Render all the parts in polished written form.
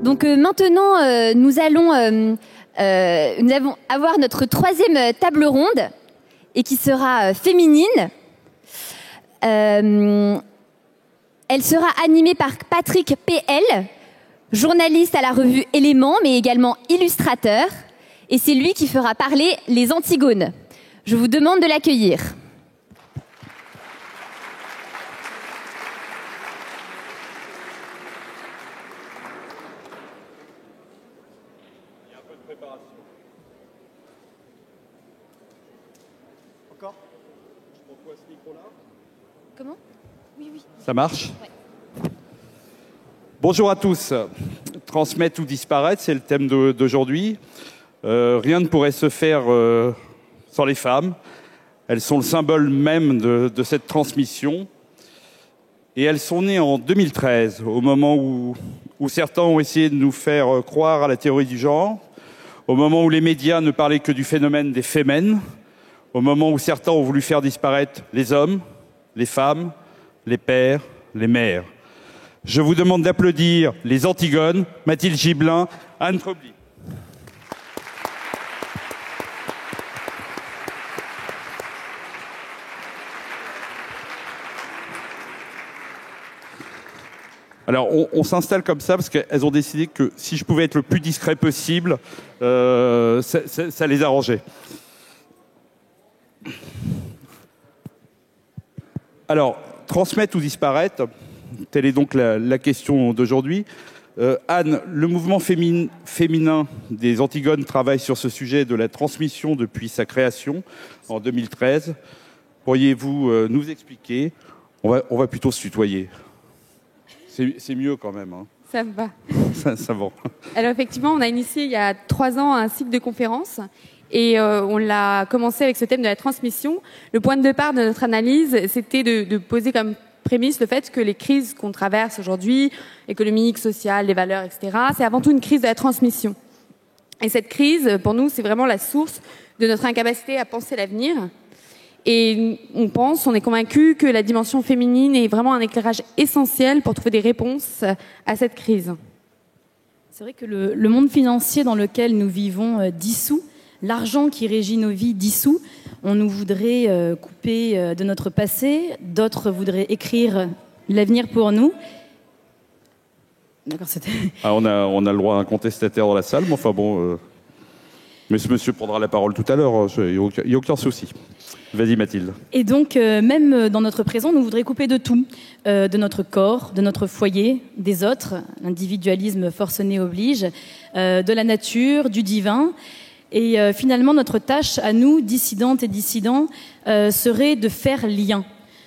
Donc maintenant, nous allons avoir notre troisième table ronde et qui sera féminine. Elle sera animée par Patrick P.L., journaliste à la revue Éléments, mais également illustrateur. Et c'est lui qui fera parler les Antigones. Je vous demande de l'accueillir. Il y a un peu de préparation. Encore ? Je prends quoi, ce micro-là ? Comment ? Oui. Ça marche ? Ouais. Bonjour à tous. Transmettre ou disparaître, c'est le thème d'aujourd'hui. Rien ne pourrait se faire sans les femmes. Elles sont le symbole même de cette transmission. Et elles sont nées en 2013, au moment où certains ont essayé de nous faire croire à la théorie du genre, au moment où les médias ne parlaient que du phénomène des fémènes, au moment où certains ont voulu faire disparaître les hommes, les femmes, les pères, les mères. Je vous demande d'applaudir les Antigones, Mathilde Gibelin, Anne Trobly. Alors, on s'installe comme ça parce qu'elles ont décidé que si je pouvais être le plus discret possible, ça les arrangeait. Alors, transmettre ou disparaître, telle est donc la question d'aujourd'hui. Anne, le mouvement féminin des Antigones travaille sur ce sujet de la transmission depuis sa création en 2013. Pourriez-vous nous expliquer ? On va plutôt se tutoyer. C'est mieux quand même. Hein. Ça me va. Ça va. Alors effectivement, on a initié il y a 3 ans un cycle de conférences et on l'a commencé avec ce thème de la transmission. Le point de départ de notre analyse, c'était de poser comme prémisse le fait que les crises qu'on traverse aujourd'hui, économiques, sociales, les valeurs, etc., c'est avant tout une crise de la transmission. Et cette crise, pour nous, c'est vraiment la source de notre incapacité à penser l'avenir. Et on est convaincu que la dimension féminine est vraiment un éclairage essentiel pour trouver des réponses à cette crise. C'est vrai que le monde financier dans lequel nous vivons dissout, l'argent qui régit nos vies dissout. On nous voudrait couper de notre passé, d'autres voudraient écrire l'avenir pour nous. D'accord, c'était... On a le droit à un contestataire dans la salle, mais enfin bon... Mais ce monsieur prendra la parole tout à l'heure, il n'y a aucun souci. Vas-y Mathilde. Et donc, même dans notre présent, nous voudrions couper de tout. De notre corps, de notre foyer, des autres. L'individualisme forcené oblige. De la nature, du divin. Et finalement, notre tâche à nous, dissidentes et dissidents, serait de faire lien.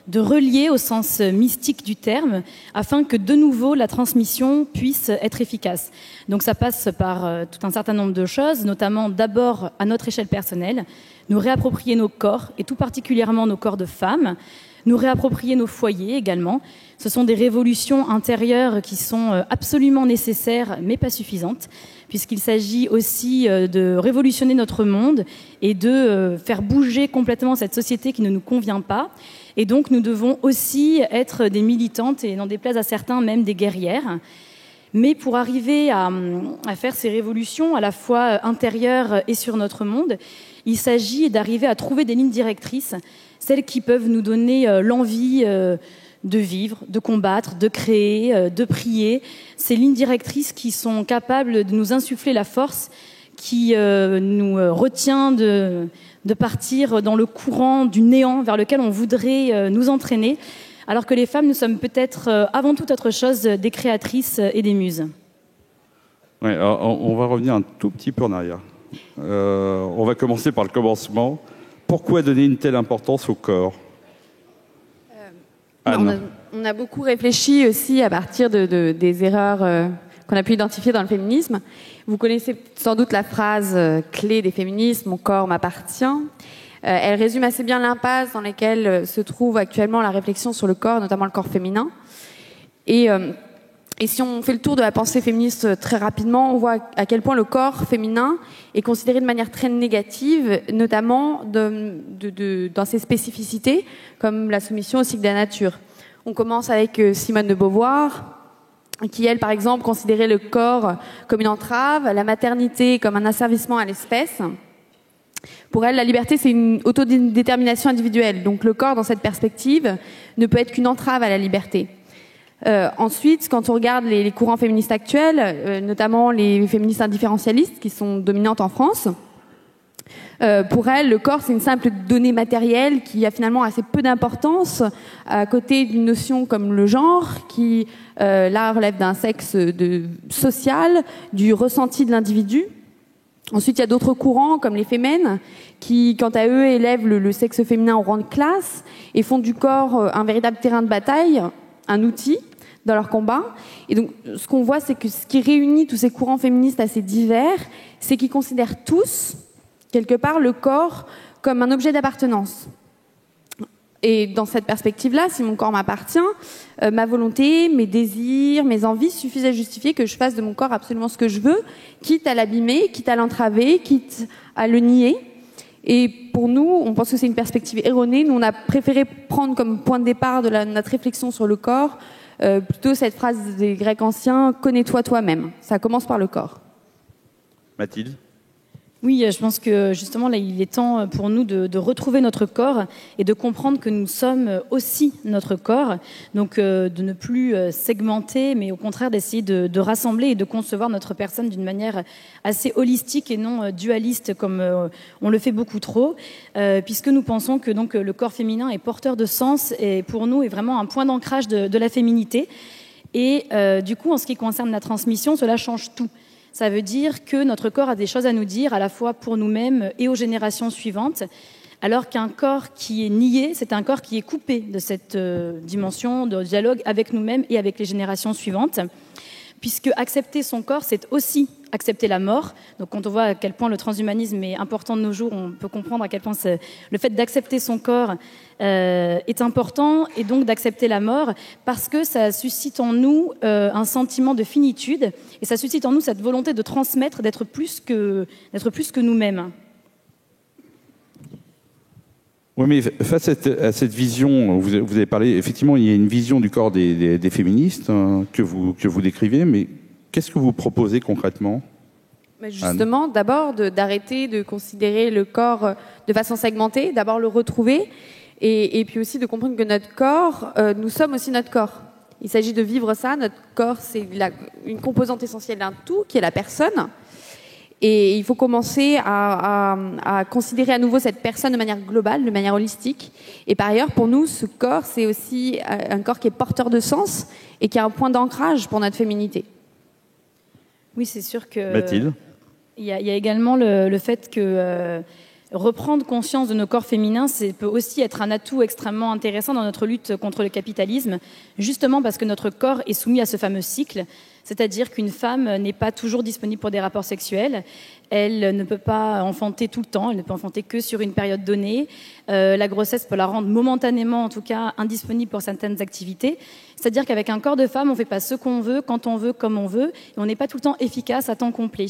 De relier au sens mystique du terme, afin que de nouveau la transmission puisse être efficace. Donc ça passe par tout un certain nombre de choses, notamment d'abord à notre échelle personnelle, nous réapproprier nos corps, et tout particulièrement nos corps de femmes, nous réapproprier nos foyers également. Ce sont des révolutions intérieures qui sont absolument nécessaires, mais pas suffisantes, puisqu'il s'agit aussi de révolutionner notre monde et de faire bouger complètement cette société qui ne nous convient pas. Et donc, nous devons aussi être des militantes et, n'en déplaise à certains, même des guerrières. Mais pour arriver à faire ces révolutions, à la fois intérieures et sur notre monde, il s'agit d'arriver à trouver des lignes directrices, celles qui peuvent nous donner l'envie de vivre, de combattre, de créer, de prier. Ces lignes directrices qui sont capables de nous insuffler la force, qui nous retient de partir dans le courant du néant vers lequel on voudrait nous entraîner, alors que les femmes, nous sommes peut-être avant toute autre chose des créatrices et des muses. Ouais, alors, on va revenir un tout petit peu en arrière. On va commencer par le commencement. Pourquoi donner une telle importance au corps ? On a beaucoup réfléchi aussi à partir des erreurs qu'on a pu identifier dans le féminisme. Vous connaissez sans doute la phrase clé des féministes, « Mon corps m'appartient ». Elle résume assez bien l'impasse dans laquelle se trouve actuellement la réflexion sur le corps, notamment le corps féminin. Et si on fait le tour de la pensée féministe très rapidement, on voit à quel point le corps féminin est considéré de manière très négative, notamment dans ses spécificités, comme la soumission au cycle de la nature. On commence avec Simone de Beauvoir, qui, elle, par exemple, considérait le corps comme une entrave, la maternité comme un asservissement à l'espèce. Pour elle, la liberté, c'est une autodétermination individuelle. Donc le corps, dans cette perspective, ne peut être qu'une entrave à la liberté. Ensuite, quand on regarde les courants féministes actuels, notamment les féministes indifférencialistes qui sont dominantes en France, pour elles, le corps, c'est une simple donnée matérielle qui a finalement assez peu d'importance à côté d'une notion comme le genre qui, là, relève d'un sexe social, du ressenti de l'individu. Ensuite, il y a d'autres courants comme les fémènes qui, quant à eux, élèvent le sexe féminin au rang de classe et font du corps un véritable terrain de bataille, un outil dans leur combat. Et donc, ce qu'on voit, c'est que ce qui réunit tous ces courants féministes assez divers, c'est qu'ils considèrent tous, quelque part, le corps comme un objet d'appartenance. Et dans cette perspective-là, si mon corps m'appartient, ma volonté, mes désirs, mes envies suffisent à justifier que je fasse de mon corps absolument ce que je veux, quitte à l'abîmer, quitte à l'entraver, quitte à le nier. Et pour nous, on pense que c'est une perspective erronée. Nous, on a préféré prendre comme point de départ de notre réflexion sur le corps plutôt cette phrase des Grecs anciens « connais-toi toi-même ». Ça commence par le corps. Mathilde ? Oui, je pense que justement, là, il est temps pour nous de retrouver notre corps et de comprendre que nous sommes aussi notre corps. Donc, de ne plus segmenter, mais au contraire d'essayer de rassembler et de concevoir notre personne d'une manière assez holistique et non dualiste comme on le fait beaucoup trop, puisque nous pensons que donc, le corps féminin est porteur de sens et pour nous est vraiment un point d'ancrage de la féminité. Et du coup, en ce qui concerne la transmission, cela change tout. Ça veut dire que notre corps a des choses à nous dire, à la fois pour nous-mêmes et aux générations suivantes, alors qu'un corps qui est nié, c'est un corps qui est coupé de cette dimension de dialogue avec nous-mêmes et avec les générations suivantes. Puisque accepter son corps, c'est aussi accepter la mort. Donc quand on voit à quel point le transhumanisme est important de nos jours, on peut comprendre à quel point le fait d'accepter son corps est important, et donc d'accepter la mort, parce que ça suscite en nous un sentiment de finitude, et ça suscite en nous cette volonté de transmettre, d'être plus que nous-mêmes. Oui, mais face à cette vision, vous avez parlé, effectivement, il y a une vision du corps des féministes que vous décrivez, mais qu'est-ce que vous proposez concrètement ? Mais justement, d'abord, d'arrêter de considérer le corps de façon segmentée, d'abord le retrouver, et puis aussi de comprendre que notre corps, nous sommes aussi notre corps. Il s'agit de vivre ça. Notre corps, c'est une composante essentielle d'un tout, qui est la personne. Et il faut commencer à considérer à nouveau cette personne de manière globale, de manière holistique. Et par ailleurs, pour nous, ce corps, c'est aussi un corps qui est porteur de sens et qui a un point d'ancrage pour notre féminité. Oui, c'est sûr que... Mathilde ? Il y a également le fait que reprendre conscience de nos corps féminins, peut aussi être un atout extrêmement intéressant dans notre lutte contre le capitalisme, justement parce que notre corps est soumis à ce fameux cycle. C'est-à-dire qu'une femme n'est pas toujours disponible pour des rapports sexuels. Elle ne peut pas enfanter tout le temps, elle ne peut enfanter que sur une période donnée. La grossesse peut la rendre momentanément, en tout cas, indisponible pour certaines activités. C'est-à-dire qu'avec un corps de femme, on ne fait pas ce qu'on veut, quand on veut, comme on veut, et on n'est pas tout le temps efficace à temps complet.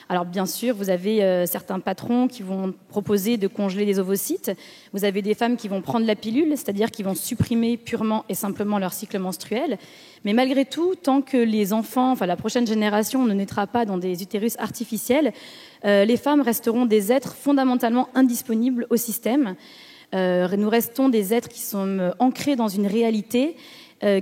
Alors bien sûr, vous avez certains patrons qui vont proposer de congeler les ovocytes. Vous avez des femmes qui vont prendre la pilule, c'est-à-dire qui vont supprimer purement et simplement leur cycle menstruel. Mais malgré tout, tant que les enfants, enfin la prochaine génération ne naîtra pas dans des utérus artificiels, les femmes resteront des êtres fondamentalement indisponibles au système. Nous restons des êtres qui sont ancrés dans une réalité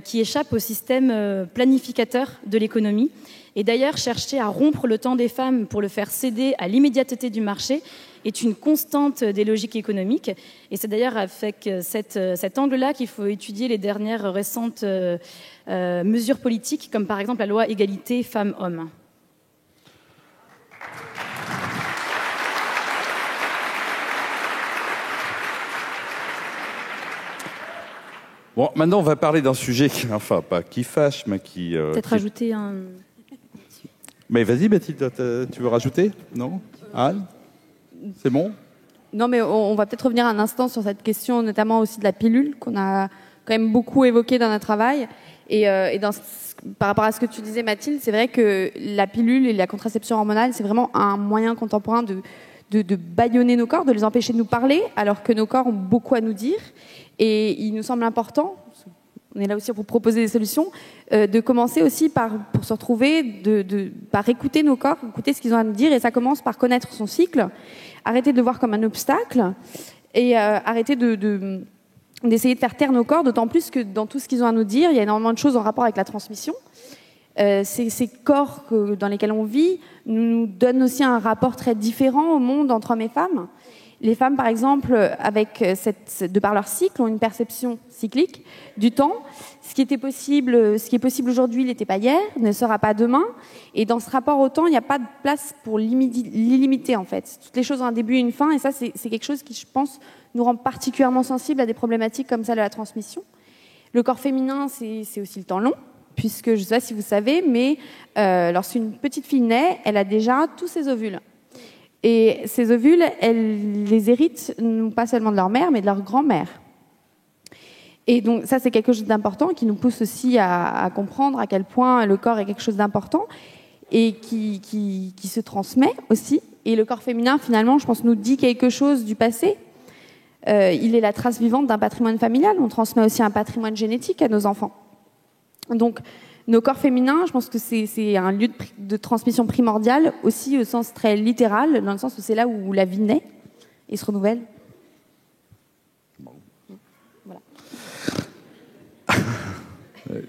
qui échappe au système planificateur de l'économie. Et d'ailleurs, chercher à rompre le temps des femmes pour le faire céder à l'immédiateté du marché est une constante des logiques économiques. Et c'est d'ailleurs avec cet angle-là qu'il faut étudier les dernières récentes mesures politiques, comme par exemple la loi égalité femmes-hommes. Bon, maintenant, on va parler d'un sujet qui fâche, mais qui... Peut-être rajouter un... Mais vas-y, Mathilde, tu veux rajouter ? Non ? Anne ? C'est bon ? Non, mais on va peut-être revenir un instant sur cette question, notamment aussi de la pilule, qu'on a quand même beaucoup évoquée dans notre travail. Et par rapport à ce que tu disais, Mathilde, c'est vrai que la pilule et la contraception hormonale, c'est vraiment un moyen contemporain de bâillonner nos corps, de les empêcher de nous parler, alors que nos corps ont beaucoup à nous dire. Et il nous semble important, on est là aussi pour proposer des solutions, de commencer aussi pour se retrouver, par écouter nos corps, écouter ce qu'ils ont à nous dire, et ça commence par connaître son cycle, arrêter de le voir comme un obstacle, et arrêter d'essayer de faire taire nos corps, d'autant plus que dans tout ce qu'ils ont à nous dire, il y a énormément de choses en rapport avec la transmission. Ces corps dans lesquels on vit nous donnent aussi un rapport très différent au monde entre hommes et femmes. Les femmes, par exemple, de par leur cycle, ont une perception cyclique du temps. Ce qui est possible aujourd'hui n'était pas hier, ne sera pas demain. Et dans ce rapport au temps, il n'y a pas de place pour l'illimité, en fait. Toutes les choses ont un début et une fin, et ça, c'est quelque chose qui, je pense, nous rend particulièrement sensibles à des problématiques comme celle de la transmission. Le corps féminin, c'est aussi le temps long, puisque je ne sais pas si vous savez, mais lorsqu'une petite fille naît, elle a déjà tous ses ovules. Et ces ovules, elles les héritent non pas seulement de leur mère, mais de leur grand-mère. Et donc ça, c'est quelque chose d'important qui nous pousse aussi à comprendre à quel point le corps est quelque chose d'important et qui se transmet aussi. Et le corps féminin, finalement, je pense, nous dit quelque chose du passé. Il est la trace vivante d'un patrimoine familial. On transmet aussi un patrimoine génétique à nos enfants. Donc, nos corps féminins, je pense que c'est un lieu de transmission primordial, aussi au sens très littéral, dans le sens où c'est là où la vie naît et se renouvelle. Voilà.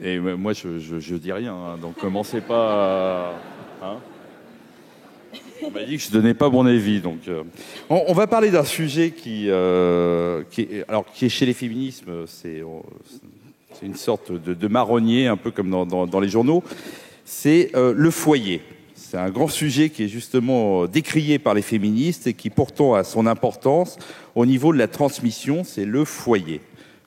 Et moi, je dis rien, hein, donc commencez pas à... On m'a dit que je donnais pas mon avis, donc on va parler d'un sujet qui est chez les féminismes, c'est une sorte de marronnier, un peu comme dans les journaux. C'est le foyer. C'est un grand sujet qui est justement décrié par les féministes et qui pourtant a son importance au niveau de la transmission. C'est le foyer.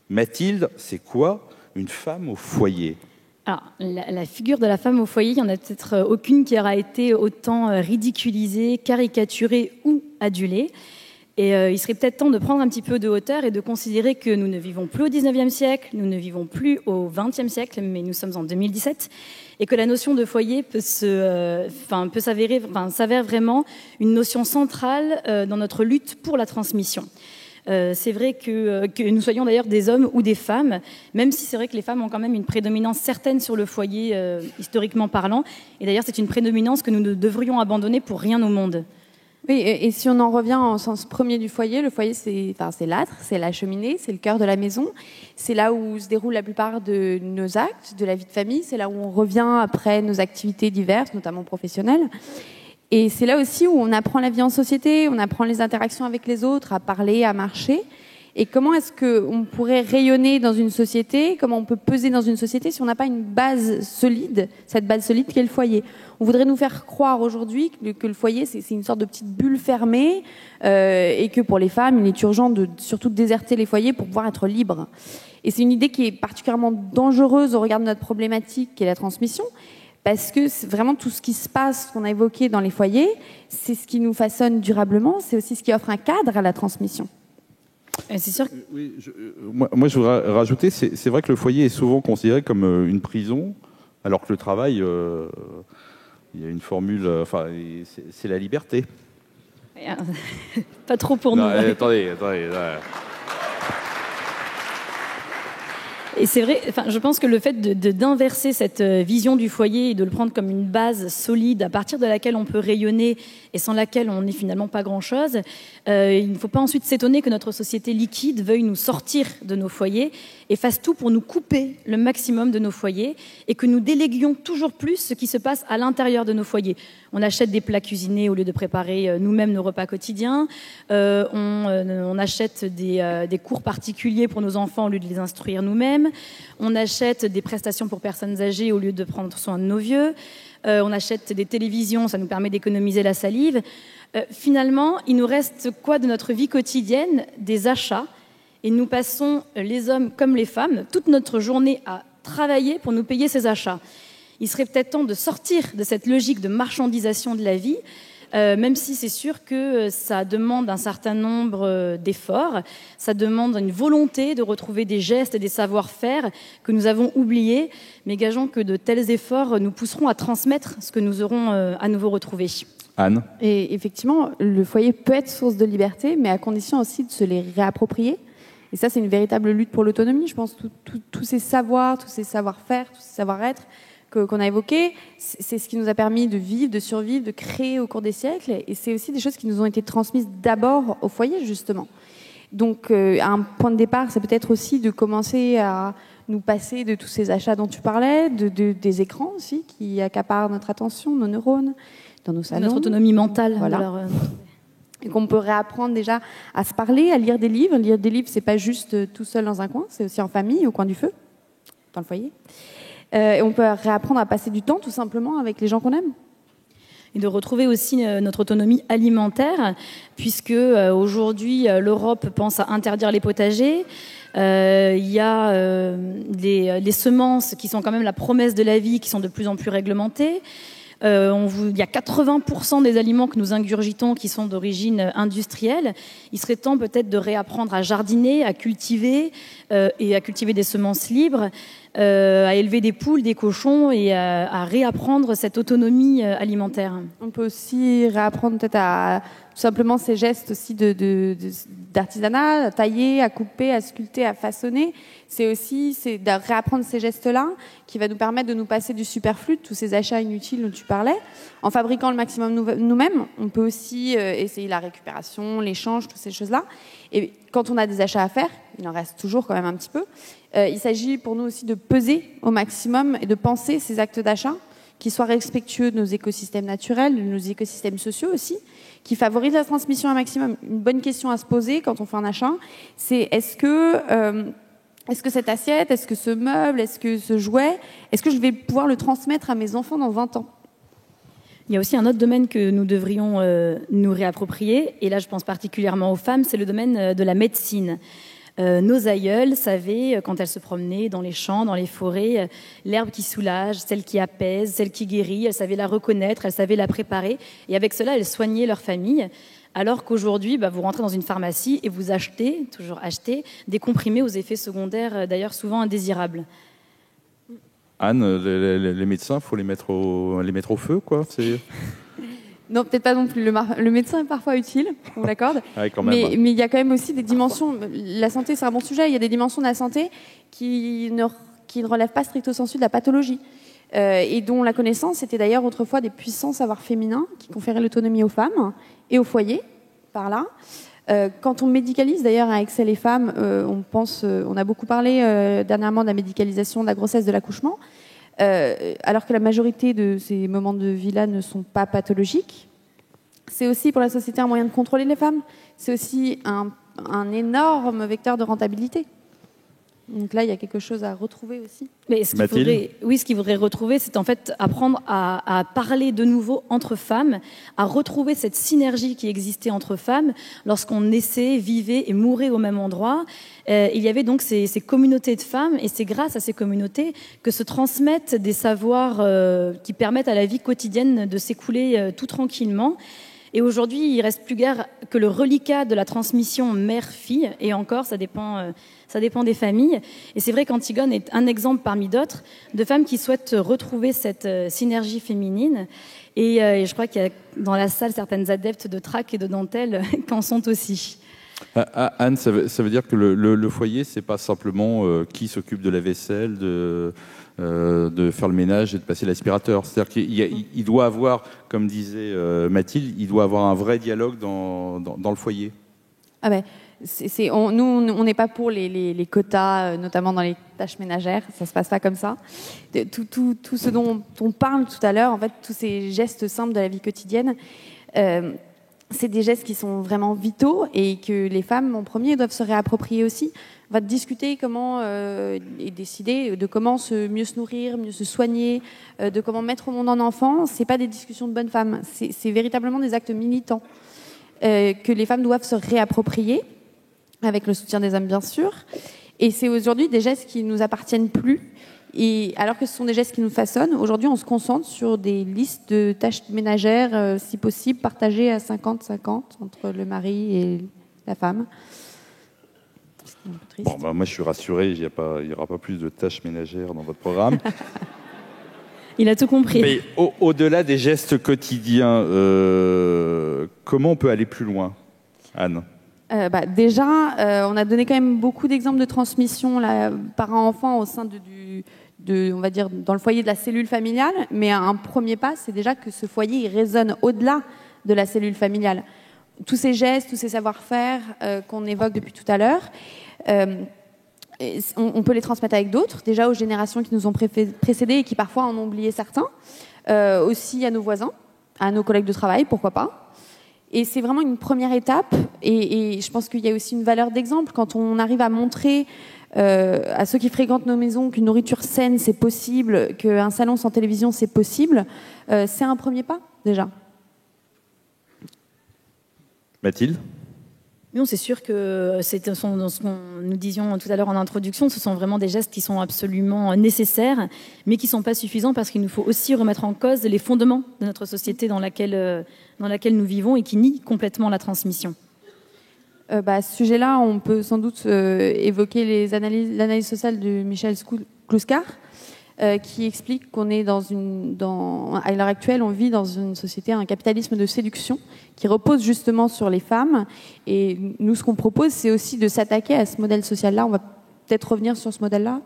Mathilde, c'est quoi une femme au foyer ? Alors, la figure de la femme au foyer, il n'y en a peut-être aucune qui aura été autant ridiculisée, caricaturée ou adulée. Et il serait peut-être temps de prendre un petit peu de hauteur et de considérer que nous ne vivons plus au 19e siècle, nous ne vivons plus au 20e siècle, mais nous sommes en 2017, et que la notion de foyer s'avère vraiment une notion centrale dans notre lutte pour la transmission. C'est vrai que nous soyons d'ailleurs des hommes ou des femmes, même si c'est vrai que les femmes ont quand même une prédominance certaine sur le foyer, historiquement parlant, et d'ailleurs c'est une prédominance que nous ne devrions abandonner pour rien au monde. Oui, et si on en revient au sens premier du foyer, le foyer c'est l'âtre, c'est la cheminée, c'est le cœur de la maison, c'est là où se déroulent la plupart de nos actes, de la vie de famille, c'est là où on revient après nos activités diverses, notamment professionnelles. Et c'est là aussi où on apprend la vie en société, on apprend les interactions avec les autres, à parler, à marcher. Et comment est-ce qu'on pourrait rayonner dans une société, comment on peut peser dans une société si on n'a pas une base solide, cette base solide qui est le foyer. On voudrait nous faire croire aujourd'hui que le foyer, c'est une sorte de petite bulle fermée et que pour les femmes, il est urgent surtout de déserter les foyers pour pouvoir être libres. Et c'est une idée qui est particulièrement dangereuse au regard de notre problématique qui est la transmission, parce que c'est vraiment tout ce qui se passe, ce qu'on a évoqué dans les foyers, c'est ce qui nous façonne durablement, c'est aussi ce qui offre un cadre à la transmission. C'est sûr. Oui, moi, je voudrais rajouter, c'est vrai que le foyer est souvent considéré comme une prison, alors que le travail, il y a une formule, c'est la liberté. Pas trop pour nous. Attendez. Et c'est vrai, je pense que le fait d'inverser cette vision du foyer et de le prendre comme une base solide à partir de laquelle on peut rayonner et sans laquelle on n'est finalement pas grand-chose, il ne faut pas ensuite s'étonner que notre société liquide veuille nous sortir de nos foyers et fasse tout pour nous couper le maximum de nos foyers et que nous déléguions toujours plus ce qui se passe à l'intérieur de nos foyers. On achète des plats cuisinés au lieu de préparer nous-mêmes nos repas quotidiens. On achète des cours particuliers pour nos enfants au lieu de les instruire nous-mêmes. On achète des prestations pour personnes âgées au lieu de prendre soin de nos vieux. On achète des télévisions, ça nous permet d'économiser la salive. Finalement, il nous reste quoi de notre vie quotidienne ? Des achats. Et nous passons, les hommes comme les femmes, toute notre journée à travailler pour nous payer ces achats. Il serait peut-être temps de sortir de cette logique de marchandisation de la vie, même si c'est sûr que ça demande un certain nombre d'efforts, ça demande une volonté de retrouver des gestes et des savoir-faire que nous avons oubliés, mais gageons que de tels efforts nous pousseront à transmettre ce que nous aurons à nouveau retrouvé. Anne ? Et effectivement, le foyer peut être source de liberté, mais à condition aussi de se les réapproprier Et ça, c'est une véritable lutte pour l'autonomie. Je pense tous ces savoirs, tous ces savoir-faire, tous ces savoir-être qu'on a évoqués, c'est ce qui nous a permis de vivre, de survivre, de créer au cours des siècles. Et c'est aussi des choses qui nous ont été transmises d'abord au foyer, justement. Donc, un point de départ, c'est peut-être aussi de commencer à nous passer de tous ces achats dont tu parlais, des écrans aussi, qui accaparent notre attention, nos neurones, dans nos salons. Notre autonomie mentale. Voilà. Et qu'on peut réapprendre déjà à se parler, à lire des livres. Lire des livres, c'est pas juste tout seul dans un coin, c'est aussi en famille, au coin du feu, dans le foyer. Et on peut réapprendre à passer du temps, tout simplement, avec les gens qu'on aime. Et de retrouver aussi notre autonomie alimentaire, puisque aujourd'hui, l'Europe pense à interdire les potagers. Il y a les semences qui sont quand même la promesse de la vie, qui sont de plus en plus réglementées. Il y a 80% des aliments que nous ingurgitons qui sont d'origine industrielle. Il serait temps peut-être de réapprendre à jardiner, à cultiver et à cultiver des semences libres, à élever des poules, des cochons et à réapprendre cette autonomie alimentaire. On peut aussi réapprendre peut-être à tout simplement ces gestes aussi d'artisanat, à tailler, à couper, à sculpter, à façonner. C'est de réapprendre ces gestes-là qui va nous permettre de nous passer du superflu, de tous ces achats inutiles dont tu parlais. En fabriquant le maximum nous-mêmes, on peut aussi essayer la récupération, l'échange, toutes ces choses-là. Et quand on a des achats à faire, il en reste toujours quand même un petit peu, il s'agit pour nous aussi de peser au maximum et de penser ces actes d'achat qui soient respectueux de nos écosystèmes naturels, de nos écosystèmes sociaux aussi, qui favorisent la transmission un maximum. Une bonne question à se poser quand on fait un achat, c'est est-ce que cette assiette, est-ce que ce meuble, est-ce que ce jouet, est-ce que je vais pouvoir le transmettre à mes enfants dans 20 ans ? Il y a aussi un autre domaine que nous devrions nous réapproprier, et là je pense particulièrement aux femmes, c'est le domaine de la médecine. Nos aïeules savaient, quand elles se promenaient dans les champs, dans les forêts, l'herbe qui soulage, celle qui apaise, celle qui guérit, elles savaient la reconnaître, elles savaient la préparer, et avec cela, elles soignaient leur famille. Alors qu'aujourd'hui, vous rentrez dans une pharmacie et vous achetez, toujours acheter, des comprimés aux effets secondaires, d'ailleurs souvent indésirables. Anne, les médecins, il faut les mettre au feu, quoi. Non, peut-être pas non plus. Le médecin est parfois utile, on l'accorde. Ouais, quand même, mais il y a quand même aussi des dimensions. La santé, c'est un bon sujet. Il y a des dimensions de la santé qui ne relèvent pas stricto sensu de la pathologie. Et dont la connaissance était d'ailleurs autrefois des puissants savoirs féminins qui conféraient l'autonomie aux femmes et au foyer, par là. Quand on médicalise d'ailleurs avec les femmes, on a beaucoup parlé dernièrement de la médicalisation de la grossesse, de l'accouchement, alors que la majorité de ces moments de vie-là ne sont pas pathologiques. C'est aussi pour la société un moyen de contrôler les femmes. C'est aussi un énorme vecteur de rentabilité. Donc là, il y a quelque chose à retrouver aussi. Mais ce qu'il faudrait retrouver, c'est en fait apprendre à parler de nouveau entre femmes, à retrouver cette synergie qui existait entre femmes lorsqu'on naissait, vivait et mourait au même endroit. Il y avait donc ces communautés de femmes, et c'est grâce à ces communautés que se transmettent des savoirs qui permettent à la vie quotidienne de s'écouler tout tranquillement. Et aujourd'hui, il ne reste plus guère que le reliquat de la transmission mère-fille, et encore, ça dépend des familles. Et c'est vrai qu'Antigone est un exemple parmi d'autres de femmes qui souhaitent retrouver cette synergie féminine. Et je crois qu'il y a dans la salle certaines adeptes de trac et de dentelle qui en sont aussi. Anne, ça veut dire que le foyer, c'est pas simplement qui s'occupe de la vaisselle, de faire le ménage et de passer l'aspirateur. C'est-à-dire qu'il doit avoir, comme disait Mathilde, il doit avoir un vrai dialogue dans le foyer. Ah ben, nous, on n'est pas pour les quotas, notamment dans les tâches ménagères. Ça se passe pas comme ça. Tout ce dont on parle tout à l'heure, en fait, tous ces gestes simples de la vie quotidienne, c'est des gestes qui sont vraiment vitaux et que les femmes, en premier, doivent se réapproprier aussi. On va discuter et décider de comment mieux se nourrir, mieux se soigner, de comment mettre au monde un enfant. C'est pas des discussions de bonnes femmes. C'est véritablement des actes militants que les femmes doivent se réapproprier, avec le soutien des hommes, bien sûr. Et c'est aujourd'hui des gestes qui ne nous appartiennent plus. Et alors que ce sont des gestes qui nous façonnent, aujourd'hui, on se concentre sur des listes de tâches ménagères, si possible, partagées à 50-50 entre le mari et la femme. C'est un peu triste. Bon, moi, je suis rassuré, il n'y aura pas plus de tâches ménagères dans votre programme. Il a tout compris. Mais au-delà des gestes quotidiens, comment on peut aller plus loin, Anne ? Déjà, on a donné quand même beaucoup d'exemples de transmission parent-enfant au sein on va dire, dans le foyer de la cellule familiale. Mais un premier pas, c'est déjà que ce foyer il résonne au-delà de la cellule familiale. Tous ces gestes, tous ces savoir-faire qu'on évoque depuis tout à l'heure, on peut les transmettre avec d'autres, déjà aux générations qui nous ont précédés et qui parfois en ont oublié certains, aussi à nos voisins, à nos collègues de travail, pourquoi pas. Et c'est vraiment une première étape, et je pense qu'il y a aussi une valeur d'exemple. Quand on arrive à montrer à ceux qui fréquentent nos maisons qu'une nourriture saine, c'est possible, qu'un salon sans télévision, c'est possible, c'est un premier pas, déjà. Mathilde ? Non, c'est sûr que dans ce qu'on nous disions tout à l'heure en introduction, ce sont vraiment des gestes qui sont absolument nécessaires, mais qui ne sont pas suffisants parce qu'il nous faut aussi remettre en cause les fondements de notre société dans laquelle nous vivons et qui nient complètement la transmission. À ce sujet-là, on peut sans doute évoquer l'analyse sociale de Michel Kluskar, qui explique qu'on est à l'heure actuelle, on vit dans une société, un capitalisme de séduction qui repose justement sur les femmes. Et nous, ce qu'on propose, c'est aussi de s'attaquer à ce modèle social-là. On va peut-être revenir sur ce modèle-là.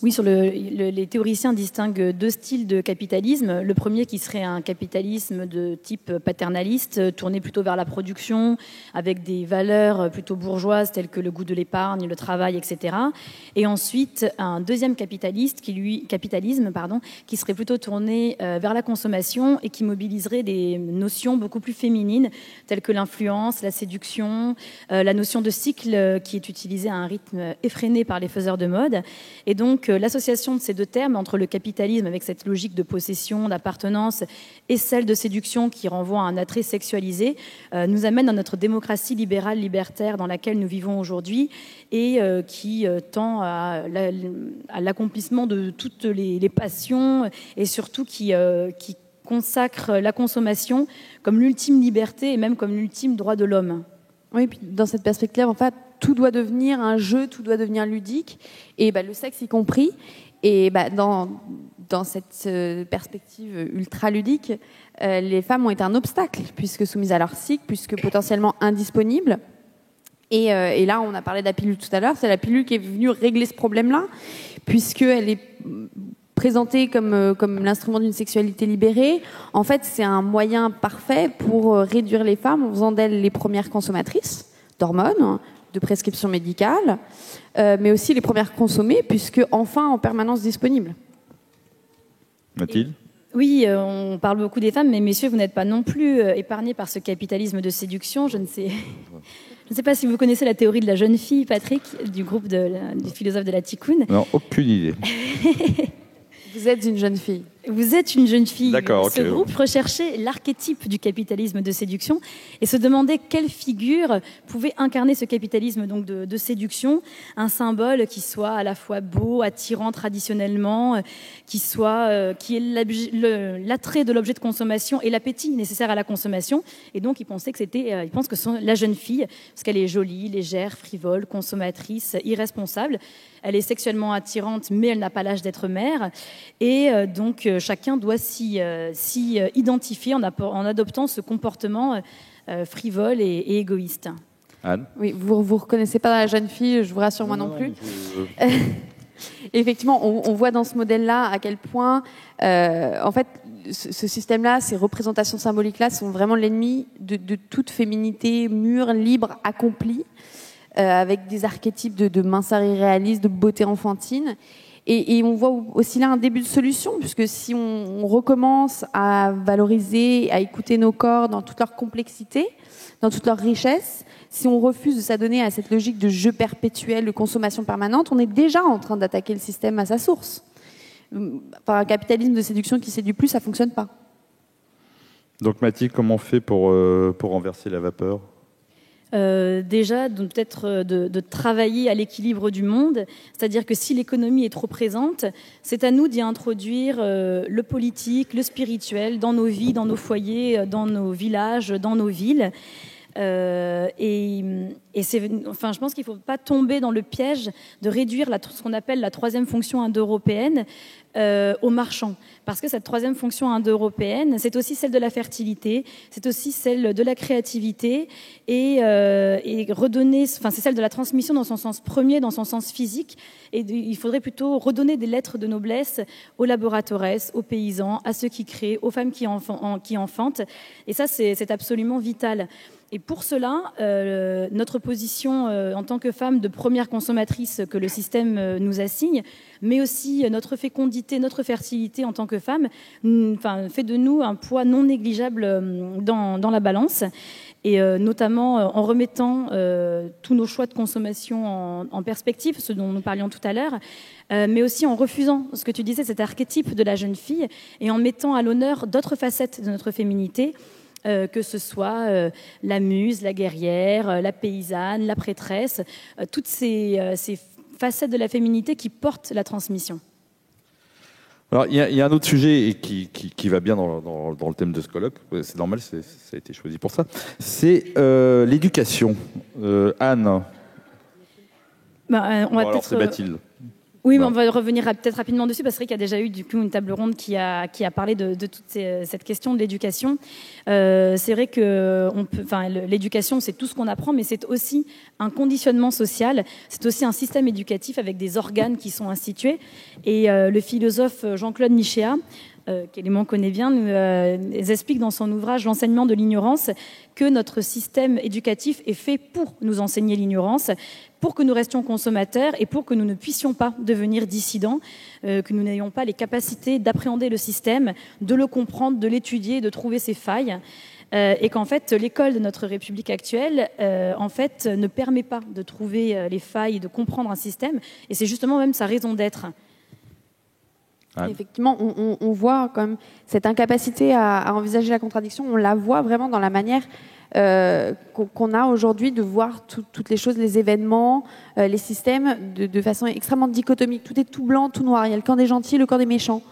Oui, les théoriciens distinguent deux styles de capitalisme. Le premier qui serait un capitalisme de type paternaliste, tourné plutôt vers la production, avec des valeurs plutôt bourgeoises telles que le goût de l'épargne, le travail, etc. Et ensuite, un deuxième capitalisme qui serait plutôt tourné vers la consommation et qui mobiliserait des notions beaucoup plus féminines, telles que l'influence, la séduction, la notion de cycle qui est utilisée à un rythme effréné par les faiseurs de mode. Et donc, l'association de ces deux termes, entre le capitalisme avec cette logique de possession, d'appartenance, et celle de séduction qui renvoie à un attrait sexualisé, nous amène dans notre démocratie libérale, libertaire dans laquelle nous vivons aujourd'hui et qui tend à l'accomplissement de toutes les passions et surtout qui consacre la consommation comme l'ultime liberté et même comme l'ultime droit de l'homme. Oui, puis dans cette perspective, en fait, tout doit devenir un jeu, tout doit devenir ludique, et le sexe y compris. Et dans cette perspective ultra-ludique, les femmes ont été un obstacle, puisque soumises à leur cycle, puisque potentiellement indisponibles. Et là, on a parlé de la pilule tout à l'heure, c'est la pilule qui est venue régler ce problème-là, puisqu'elle est présentée comme l'instrument d'une sexualité libérée. En fait, c'est un moyen parfait pour réduire les femmes en faisant d'elles les premières consommatrices d'hormones, de prescriptions médicales, mais aussi les premières consommées, puisque enfin en permanence disponibles. Mathilde ? Oui, on parle beaucoup des femmes, mais messieurs, vous n'êtes pas non plus épargnés par ce capitalisme de séduction. Je ne sais pas si vous connaissez la théorie de la jeune fille, Patrick, du groupe du philosophe de la Tikkun. Non, aucune idée. Vous êtes une jeune fille. Vous êtes une jeune fille. D'accord, Ce groupe recherchait l'archétype du capitalisme de séduction et se demandait quelle figure pouvait incarner ce capitalisme donc de séduction, un symbole qui soit à la fois beau, attirant traditionnellement, qui est l'attrait de l'objet de consommation et l'appétit nécessaire à la consommation. Et donc, il pense que c'est la jeune fille, parce qu'elle est jolie, légère, frivole, consommatrice, irresponsable. Elle est sexuellement attirante, mais elle n'a pas l'âge d'être mère. Et donc, chacun doit s'y identifier en adoptant ce comportement frivole et égoïste. Anne ? Oui, vous reconnaissez pas la jeune fille, je vous rassure, moi non plus. Effectivement, on voit dans ce modèle-là à quel point, en fait, ce système-là, ces représentations symboliques-là sont vraiment l'ennemi de toute féminité mûre, libre, accomplie, avec des archétypes de minceur irréaliste, de beauté enfantine. Et on voit aussi là un début de solution, puisque si on recommence à valoriser, à écouter nos corps dans toute leur complexité, dans toute leur richesse, si on refuse de s'adonner à cette logique de jeu perpétuel, de consommation permanente, on est déjà en train d'attaquer le système à sa source. Un capitalisme de séduction qui séduit plus, ça ne fonctionne pas. Donc Mathilde, comment on fait pour renverser la vapeur ? Déjà, peut-être de travailler à l'équilibre du monde, c'est-à-dire que si l'économie est trop présente, c'est à nous d'y introduire le politique, le spirituel dans nos vies, dans nos foyers, dans nos villages, dans nos villes. Je pense qu'il ne faut pas tomber dans le piège de réduire ce qu'on appelle la troisième fonction indo-européenne aux marchands. Parce que cette troisième fonction indo-européenne, c'est aussi celle de la fertilité, c'est aussi celle de la créativité et redonner, c'est celle de la transmission dans son sens premier, dans son sens physique. Et il faudrait plutôt redonner des lettres de noblesse aux laboratoires, aux paysans, à ceux qui créent, aux femmes qui enfantent. Et ça, c'est absolument vital. Et pour cela, notre position en tant que femme de première consommatrice que le système nous assigne, mais aussi notre fécondité, notre fertilité en tant que femme, fait de nous un poids non négligeable dans la balance. Et notamment en remettant tous nos choix de consommation en perspective, ce dont nous parlions tout à l'heure, mais aussi en refusant ce que tu disais, cet archétype de la jeune fille, et en mettant à l'honneur d'autres facettes de notre féminité, que ce soit la muse, la guerrière, la paysanne, la prêtresse, toutes ces facettes de la féminité qui portent la transmission. Alors, il y a un autre sujet qui va bien dans le thème de ce colloque, c'est normal, ça a été choisi pour ça, c'est l'éducation. Anne. Alors c'est Mathilde. Oui, mais on va revenir peut-être rapidement dessus, parce qu'il y a déjà eu du coup une table ronde qui a parlé de toute cette question de l'éducation. C'est vrai que l'éducation, c'est tout ce qu'on apprend, mais c'est aussi un conditionnement social, c'est aussi un système éducatif avec des organes qui sont institués. Et le philosophe Jean-Claude Michéa, qu'Élément connaît bien, nous explique dans son ouvrage « L'enseignement de l'ignorance » que notre système éducatif est fait pour nous enseigner l'ignorance, pour que nous restions consommateurs et pour que nous ne puissions pas devenir dissidents, que nous n'ayons pas les capacités d'appréhender le système, de le comprendre, de l'étudier, de trouver ses failles. Et qu'en fait, l'école de notre République actuelle, ne permet pas de trouver les failles, de comprendre un système. Et c'est justement même sa raison d'être. Effectivement, on voit quand même cette incapacité à envisager la contradiction. On la voit vraiment dans la manière qu'on a aujourd'hui de voir toutes les choses, les événements, les systèmes de façon extrêmement dichotomique. Tout est tout blanc, tout noir. Il y a le camp des gentils, le camp des méchants.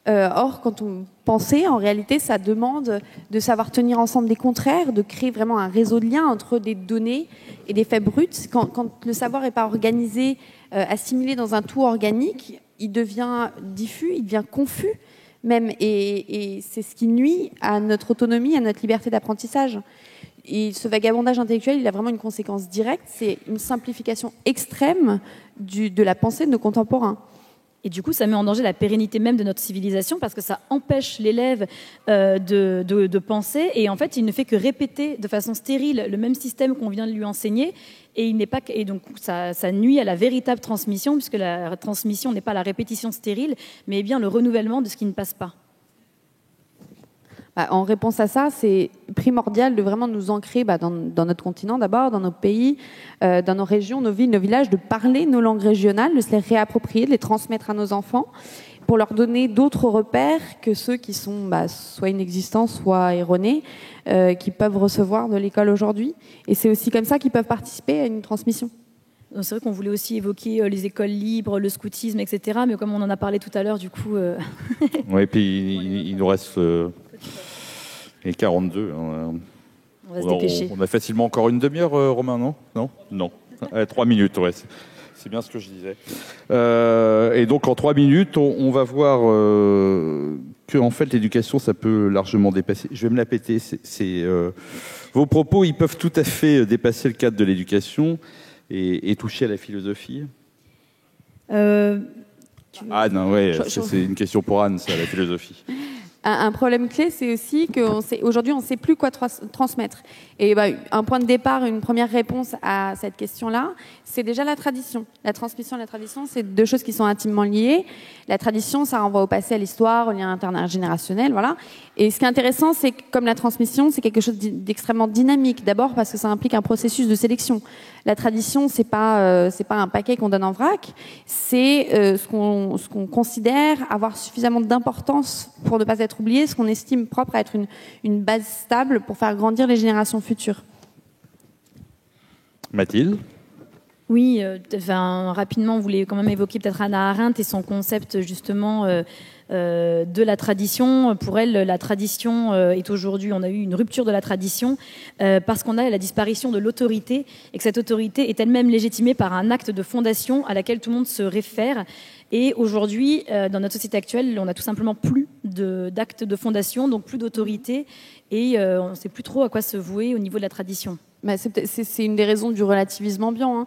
Or, quand on pensait, en réalité, ça demande de savoir tenir ensemble des contraires, de créer vraiment un réseau de liens entre des données et des faits bruts. Quand le savoir n'est pas organisé, assimilé dans un tout organique, il devient diffus, il devient confus même, et c'est ce qui nuit à notre autonomie, à notre liberté d'apprentissage. Et ce vagabondage intellectuel, il a vraiment une conséquence directe, c'est une simplification extrême de la pensée de nos contemporains. Et du coup, ça met en danger la pérennité même de notre civilisation parce que ça empêche l'élève de penser. Et en fait, il ne fait que répéter de façon stérile le même système qu'on vient de lui enseigner. Et donc, ça nuit à la véritable transmission, puisque la transmission n'est pas la répétition stérile, mais bien le renouvellement de ce qui ne passe pas. En réponse à ça, c'est primordial de vraiment nous ancrer dans notre continent d'abord, dans nos pays, dans nos régions, nos villes, nos villages, de parler nos langues régionales, de se les réapproprier, de les transmettre à nos enfants, pour leur donner d'autres repères que ceux qui sont soit inexistants, soit erronés, qu'ils peuvent recevoir de l'école aujourd'hui. Et c'est aussi comme ça qu'ils peuvent participer à une transmission. C'est vrai qu'on voulait aussi évoquer les écoles libres, le scoutisme, etc. Mais comme on en a parlé tout à l'heure, du coup... Oui, et puis il nous reste... Et 42. On va se dépêcher. On a facilement encore une demi-heure, Romain, non. 3 minutes, ouais. C'est bien ce que je disais. Et donc, en 3 minutes, on va voir que, en fait, l'éducation, ça peut largement dépasser. Je vais me la péter. Vos propos, ils peuvent tout à fait dépasser le cadre de l'éducation et toucher à la philosophie. Anne, c'est une question pour Anne, ça, la philosophie. Un problème clé, c'est aussi qu'aujourd'hui, on ne sait plus quoi transmettre. Et un point de départ, une première réponse à cette question-là, c'est déjà la tradition. La transmission et la tradition, c'est deux choses qui sont intimement liées. La tradition, ça renvoie au passé, à l'histoire, au lien intergénérationnel, voilà. Et ce qui est intéressant, c'est que comme la transmission, c'est quelque chose d'extrêmement dynamique. D'abord parce que ça implique un processus de sélection. La tradition, c'est pas un paquet qu'on donne en vrac. C'est ce qu'on considère avoir suffisamment d'importance pour ne pas être oublié, ce qu'on estime propre à être une base stable pour faire grandir les générations futures. Mathilde ? Oui, rapidement, vous voulez quand même évoquer peut-être Hannah Arendt et son concept justement de la tradition. Pour elle, la tradition est aujourd'hui, on a eu une rupture de la tradition parce qu'on a la disparition de l'autorité et que cette autorité est elle-même légitimée par un acte de fondation à laquelle tout le monde se réfère. Et aujourd'hui, dans notre société actuelle, on n'a tout simplement plus d'acte de fondation, donc plus d'autorité, et on ne sait plus trop à quoi se vouer au niveau de la tradition. Bah, c'est une des raisons du relativisme ambiant.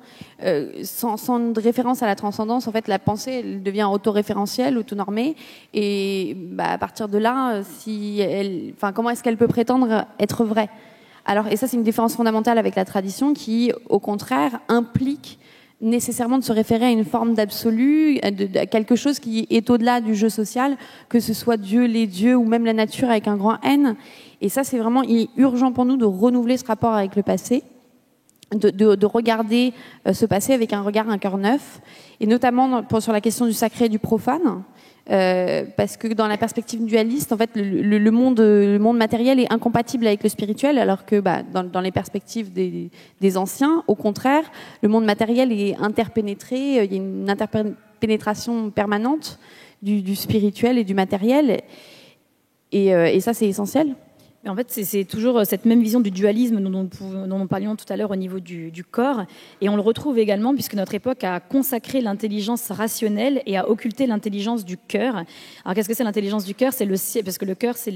Sans référence à la transcendance, en fait, la pensée elle devient autoréférentielle, autonormée. Et à partir de là, comment est-ce qu'elle peut prétendre être vraie ? Et ça, c'est une différence fondamentale avec la tradition qui, au contraire, implique nécessairement de se référer à une forme d'absolu, à quelque chose qui est au-delà du jeu social, que ce soit Dieu, les dieux ou même la nature avec un grand N. Et ça, c'est vraiment urgent pour nous de renouveler ce rapport avec le passé, de regarder ce passé avec un cœur neuf, et notamment sur la question du sacré et du profane, parce que dans la perspective dualiste, en fait, le monde matériel est incompatible avec le spirituel, alors que dans les perspectives des anciens, au contraire, le monde matériel est interpénétré, il y a une interpénétration permanente du spirituel et du matériel, et ça, c'est essentiel. Mais en fait, c'est toujours cette même vision du dualisme dont nous parlions tout à l'heure au niveau du corps. Et on le retrouve également puisque notre époque a consacré l'intelligence rationnelle et a occulté l'intelligence du cœur. Alors qu'est-ce que c'est l'intelligence du cœur ? Parce que le cœur, c'est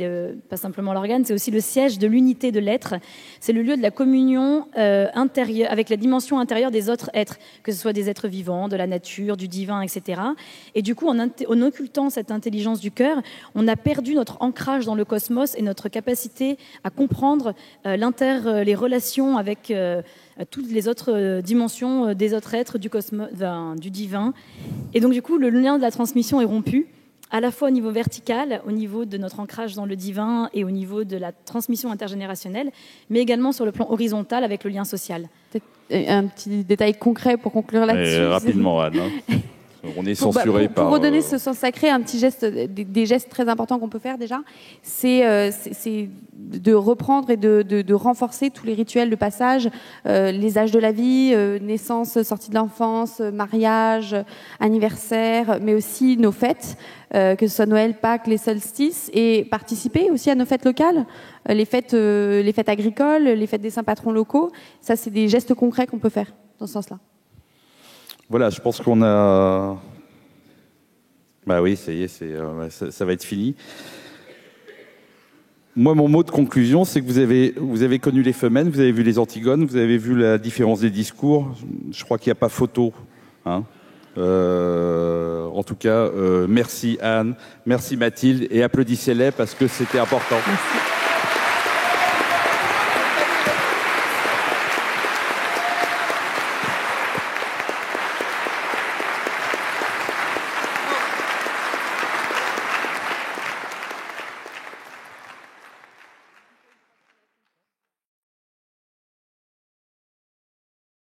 pas simplement l'organe, c'est aussi le siège de l'unité de l'être. C'est le lieu de la communion intérieure, avec la dimension intérieure des autres êtres, que ce soit des êtres vivants, de la nature, du divin, etc. Et du coup, en occultant cette intelligence du cœur, on a perdu notre ancrage dans le cosmos et notre capacité à comprendre les relations avec toutes les autres dimensions des autres êtres, du cosmos, du divin. Et donc, du coup, le lien de la transmission est rompu, à la fois au niveau vertical, au niveau de notre ancrage dans le divin et au niveau de la transmission intergénérationnelle, mais également sur le plan horizontal avec le lien social. Un petit détail concret pour conclure là-dessus. Rapidement, Anne. On est censuré pour redonner ce sens sacré, un petit geste, des gestes très importants qu'on peut faire déjà, c'est de reprendre et de renforcer tous les rituels de passage, les âges de la vie, naissance, sortie de l'enfance, mariage, anniversaire, mais aussi nos fêtes, que ce soit Noël, Pâques, les solstices, et participer aussi à nos fêtes locales, les fêtes agricoles, les fêtes des saints patrons locaux. Ça, c'est des gestes concrets qu'on peut faire dans ce sens-là. Voilà, je pense qu'on a... oui, ça y est, ça va être fini. Moi, mon mot de conclusion, c'est que vous avez connu les femelles, vous avez vu les Antigones, vous avez vu la différence des discours. Je crois qu'il n'y a pas photo. En tout cas, merci Anne, merci Mathilde, et applaudissez-les parce que c'était important. Merci.